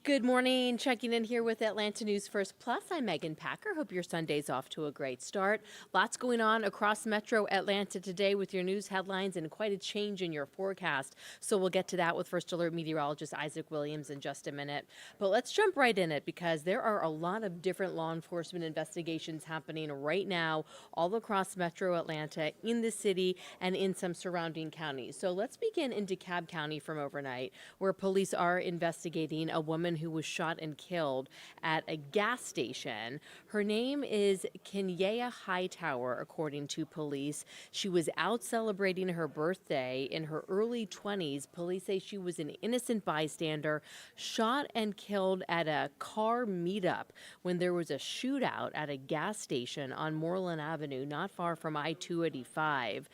Good morning. Checking in here with Atlanta News First Plus. I'm Megan Packer. Hope your Sunday's off to a great start. Lots going on across Metro Atlanta today with your news headlines and quite a change in your forecast. So we'll get to that with First Alert meteorologist Isaac Williams in just a minute. But let's jump right in it because there are a lot of different law enforcement investigations happening right now all across Metro Atlanta, in the city, and in some surrounding counties. So let's begin in DeKalb County from overnight, where police are investigating a woman who was shot and killed at a gas station. Her name is Kenyea Hightower, according to police. She was out celebrating her birthday in her early 20s. Police say she was an innocent bystander, shot and killed at a car meetup when there was a shootout at a gas station on Moreland Avenue, not far from I-285.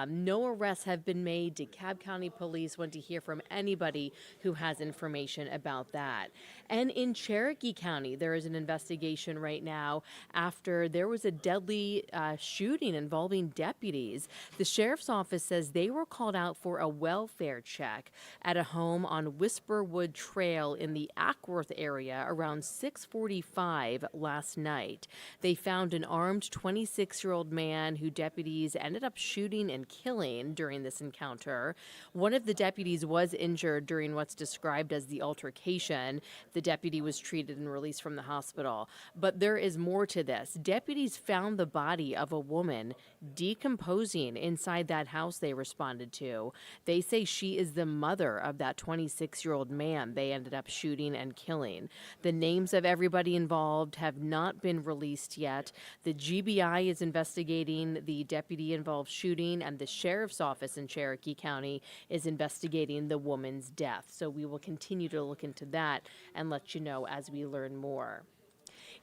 No arrests have been made. DeKalb County Police want to hear from anybody who has information about that. And in Cherokee County, there is an investigation right now after there was a deadly shooting involving deputies. The sheriff's office says they were called out for a welfare check at a home on Whisperwood Trail in the Ackworth area around 6:45 last night. They found an armed 26-year-old man who deputies ended up shooting and killing during this encounter. One of the deputies was injured during what's described as the altercation. The deputy was treated and released from the hospital. But there is more to this. Deputies found the body of a woman decomposing inside that house they responded to. They say she is the mother of that 26-year-old man they ended up shooting and killing. The names of everybody involved have not been released yet. The GBI is investigating the deputy-involved shooting, and the sheriff's office in Cherokee County is investigating the woman's death. So we will continue to look into that and let you know as we learn more.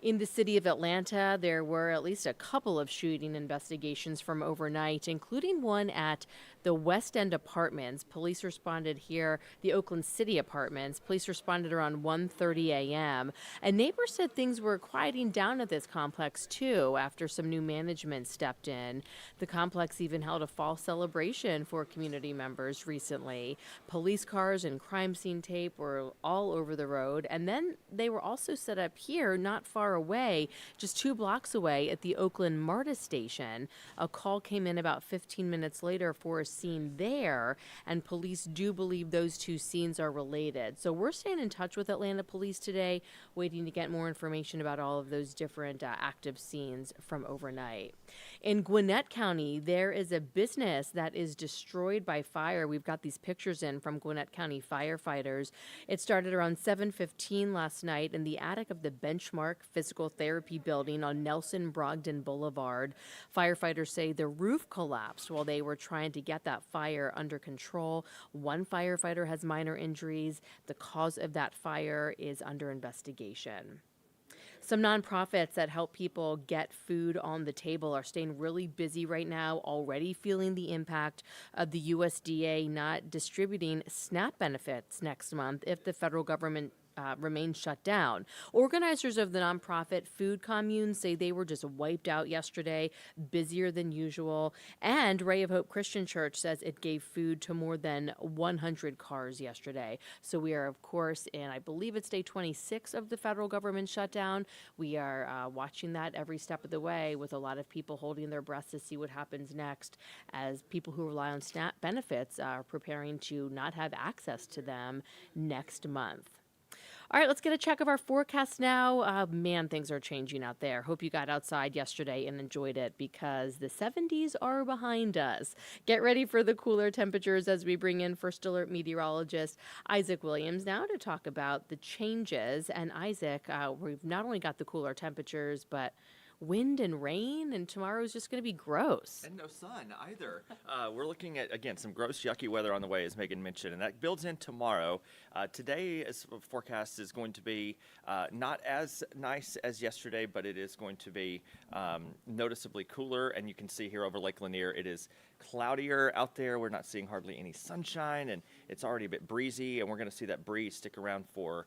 In the city of Atlanta, there were at least a couple of shooting investigations from overnight, including one at the West End Apartments. Police responded here, the Oakland City Apartments. Police responded around 1:30 a.m. A neighbor said things were quieting down at this complex, too, after some new management stepped in. The complex even held a fall celebration for community members recently. Police cars and crime scene tape were all over the road, and then they were also set up here, not far away, just 2 blocks away at the Oakland MARTA station. A call came in about 15 minutes later for a scene there, and police do believe those two scenes are related. So we're staying in touch with Atlanta police today, waiting to get more information about all of those different active scenes from overnight. In Gwinnett County, there is a business that is destroyed by fire. We've got these pictures in from Gwinnett County firefighters. It started around 7:15 last night in the attic of the Benchmark Physical Therapy building on Nelson Brogdon Boulevard. Firefighters say the roof collapsed while they were trying to get that fire under control. One firefighter has minor injuries. The cause of that fire is under investigation. Some nonprofits that help people get food on the table are staying really busy right now, already feeling the impact of the USDA not distributing SNAP benefits next month if the federal government remains shut down. Organizers of the nonprofit Food Commune say they were just wiped out yesterday, busier than usual. And Ray of Hope Christian Church says it gave food to more than 100 cars yesterday. So we are, of course, in, I believe it's day 26 of the federal government shutdown. We are watching that every step of the way, with a lot of people holding their breath to see what happens next, as people who rely on SNAP benefits are preparing to not have access to them next month. All right, let's get a check of our forecast now. Man, things are changing out there. Hope you got outside yesterday and enjoyed it, because the 70s are behind us. Get ready for the cooler temperatures as we bring in First Alert meteorologist Isaac Williams now to talk about the changes. And Isaac, we've not only got the cooler temperatures, but wind and rain, and tomorrow's just going to be gross. And no sun either. We're looking at, again, some gross, yucky weather on the way, as Megan mentioned, and that builds in tomorrow. Today's forecast is going to be not as nice as yesterday, but it is going to be noticeably cooler, and you can see here over Lake Lanier, it is cloudier out there. We're not seeing hardly any sunshine, and it's already a bit breezy, and we're going to see that breeze stick around for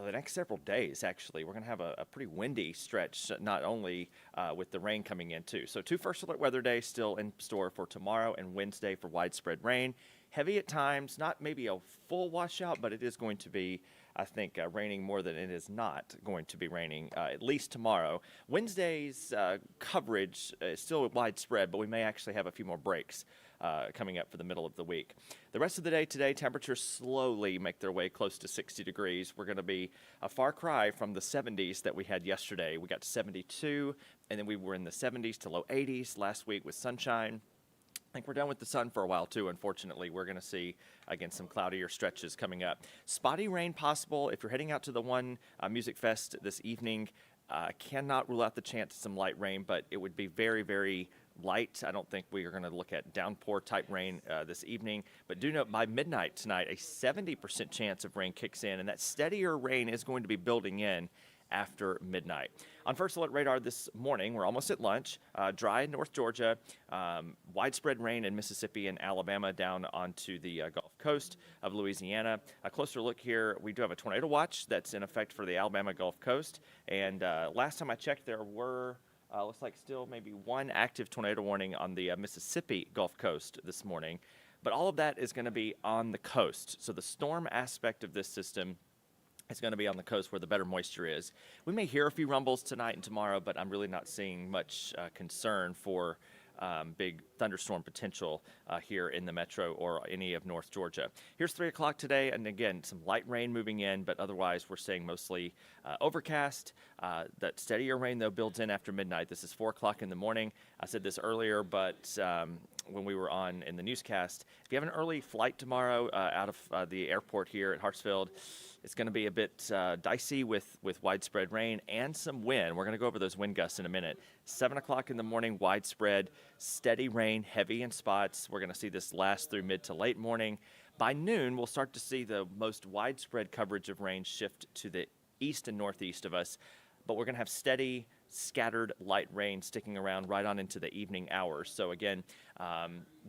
the next several days. Actually, we're going to have a pretty windy stretch, not only with the rain coming in too. So 2 first alert weather days still in store for tomorrow and Wednesday for widespread rain. heavy at times, not maybe a full washout, but it is going to be, I think, raining more than it is not going to be raining, at least tomorrow. Wednesday's coverage is still widespread, but we may actually have a few more breaks coming up for the middle of the week. The rest of the day today, temperatures slowly make their way close to 60 degrees. We're going to be a far cry from the 70s that we had yesterday. We got to 72, and then we were in the 70s to low 80s last week with sunshine. I think we're done with the sun for a while, too. Unfortunately, we're going to see, again, some cloudier stretches coming up. Spotty rain possible if you're heading out to the One Music Fest this evening. Cannot rule out the chance of some light rain, but it would be very, very light. I don't think we are going to look at downpour type rain this evening, but do note by midnight tonight, a 70% chance of rain kicks in, and that steadier rain is going to be building in after midnight. On First Alert Radar this morning, we're almost at lunch. Dry in North Georgia, widespread rain in Mississippi and Alabama down onto the Gulf Coast of Louisiana. A closer look here, we do have a tornado watch that's in effect for the Alabama Gulf Coast, and last time I checked, there were looks like still maybe one active tornado warning on the Mississippi Gulf Coast this morning. But all of that is going to be on the coast. So the storm aspect of this system is going to be on the coast where the better moisture is. We may hear a few rumbles tonight and tomorrow, but I'm really not seeing much concern for big thunderstorm potential here in the metro or any of North Georgia. Here's 3 o'clock today, and again, some light rain moving in, but otherwise we're seeing mostly overcast. That steadier rain, though, builds in after midnight. This is 4 o'clock in the morning. I said this earlier, but when we were on in the newscast, if you have an early flight tomorrow out of the airport here at Hartsfield, it's going to be a bit dicey with widespread rain and some wind. We're going to go over those wind gusts in a minute. 7 o'clock in the morning, widespread, steady rain, heavy in spots. We're going to see this last through mid to late morning. By noon, we'll start to see the most widespread coverage of rain shift to the east and northeast of us. But we're going to have steady, scattered light rain sticking around right on into the evening hours. So again,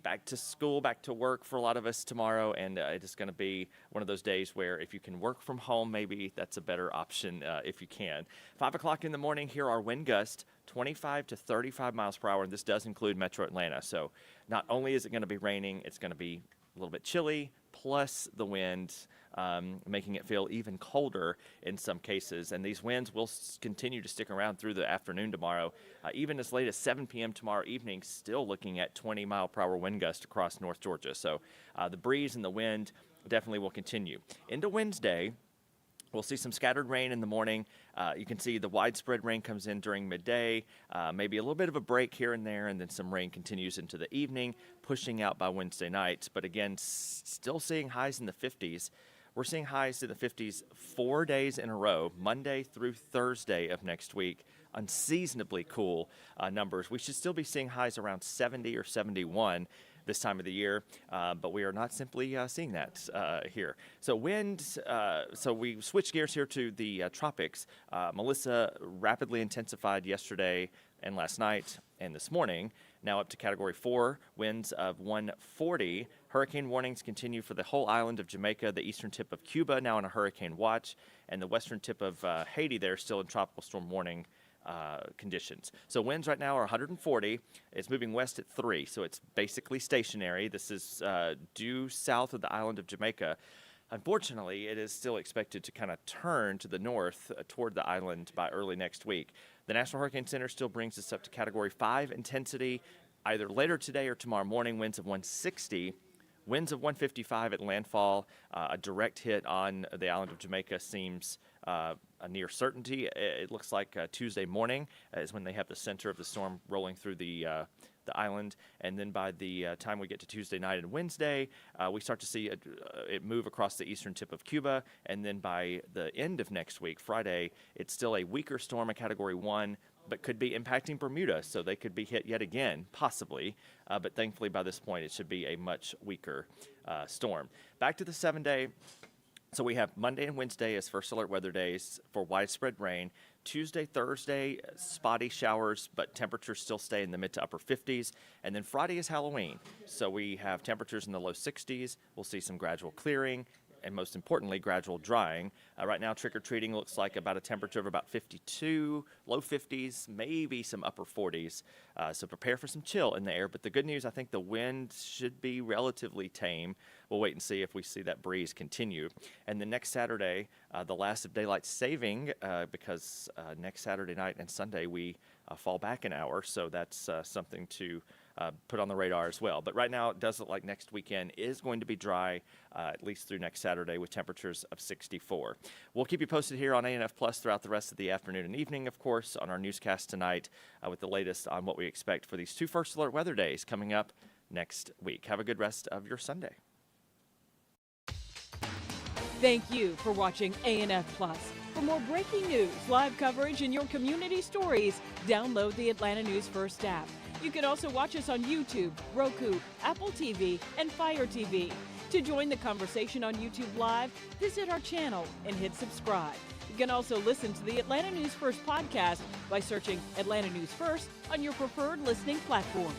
back to school, back to work for a lot of us tomorrow, and it is going to be one of those days where if you can work from home, maybe that's a better option if you can. 5 o'clock in the morning, here are wind gusts, 25 to 35 miles per hour, and this does include Metro Atlanta. So not only is it going to be raining, it's going to be a little bit chilly, plus the wind, making it feel even colder in some cases. And these winds will continue to stick around through the afternoon tomorrow, even as late as 7 p.m. tomorrow evening, still looking at 20-mile-per-hour wind gusts across North Georgia. So the breeze and the wind definitely will continue. Into Wednesday, we'll see some scattered rain in the morning. You can see the widespread rain comes in during midday, maybe a little bit of a break here and there, and then some rain continues into the evening, pushing out by Wednesday night. But again, still seeing highs in the 50s. We're seeing highs in the 50s 4 days in a row, Monday through Thursday of next week. Unseasonably cool numbers. We should still be seeing highs around 70 or 71 this time of the year, but we are not simply seeing that here. So wind, so we switch gears here to the tropics. Melissa rapidly intensified yesterday and last night and this morning, now up to Category 4, winds of 140. Hurricane warnings continue for the whole island of Jamaica, the eastern tip of Cuba now in a hurricane watch, and the western tip of Haiti there still in tropical storm warning conditions. So winds right now are 140. It's moving west at 3, so it's basically stationary. This is due south of the island of Jamaica. Unfortunately, it is still expected to kind of turn to the north toward the island by early next week. The National Hurricane Center still brings us up to Category 5 intensity, either later today or tomorrow morning, winds of 160. Winds of 155 at landfall. A direct hit on the island of Jamaica seems a near certainty. It looks like Tuesday morning is when they have the center of the storm rolling through the island, and then by the time we get to Tuesday night and Wednesday, we start to see it move across the eastern tip of Cuba, and then by the end of next week, Friday, it's still a weaker storm, a Category 1, but could be impacting Bermuda, so they could be hit yet again, possibly, but thankfully by this point it should be a much weaker storm. Back to the 7-day. So we have Monday and Wednesday as first alert weather days for widespread rain. Tuesday, Thursday, spotty showers, but temperatures still stay in the mid to upper 50s. And then Friday is Halloween. So we have temperatures in the low 60s. We'll see some gradual clearing. and most importantly, gradual drying. Right now, trick-or-treating looks like about a temperature of about 52, low 50s, maybe some upper 40s. So prepare for some chill in the air. But the good news, I think the wind should be relatively tame. We'll wait and see if we see that breeze continue. And then next Saturday, the last of daylight saving, because next Saturday night and Sunday we fall back an hour. So that's something to put on the radar as well. But right now, it does look like next weekend is going to be dry, at least through next Saturday, with temperatures of 64. We'll keep you posted here on ANF Plus throughout the rest of the afternoon and evening, of course, on our newscast tonight with the latest on what we expect for these 2 First Alert weather days coming up next week. Have a good rest of your Sunday. Thank you for watching ANF Plus. For more breaking news, live coverage, and your community stories, download the Atlanta News First app. You can also watch us on YouTube, Roku, Apple TV, and Fire TV. To join the conversation on YouTube Live, visit our channel and hit subscribe. You can also listen to the Atlanta News First podcast by searching Atlanta News First on your preferred listening platform.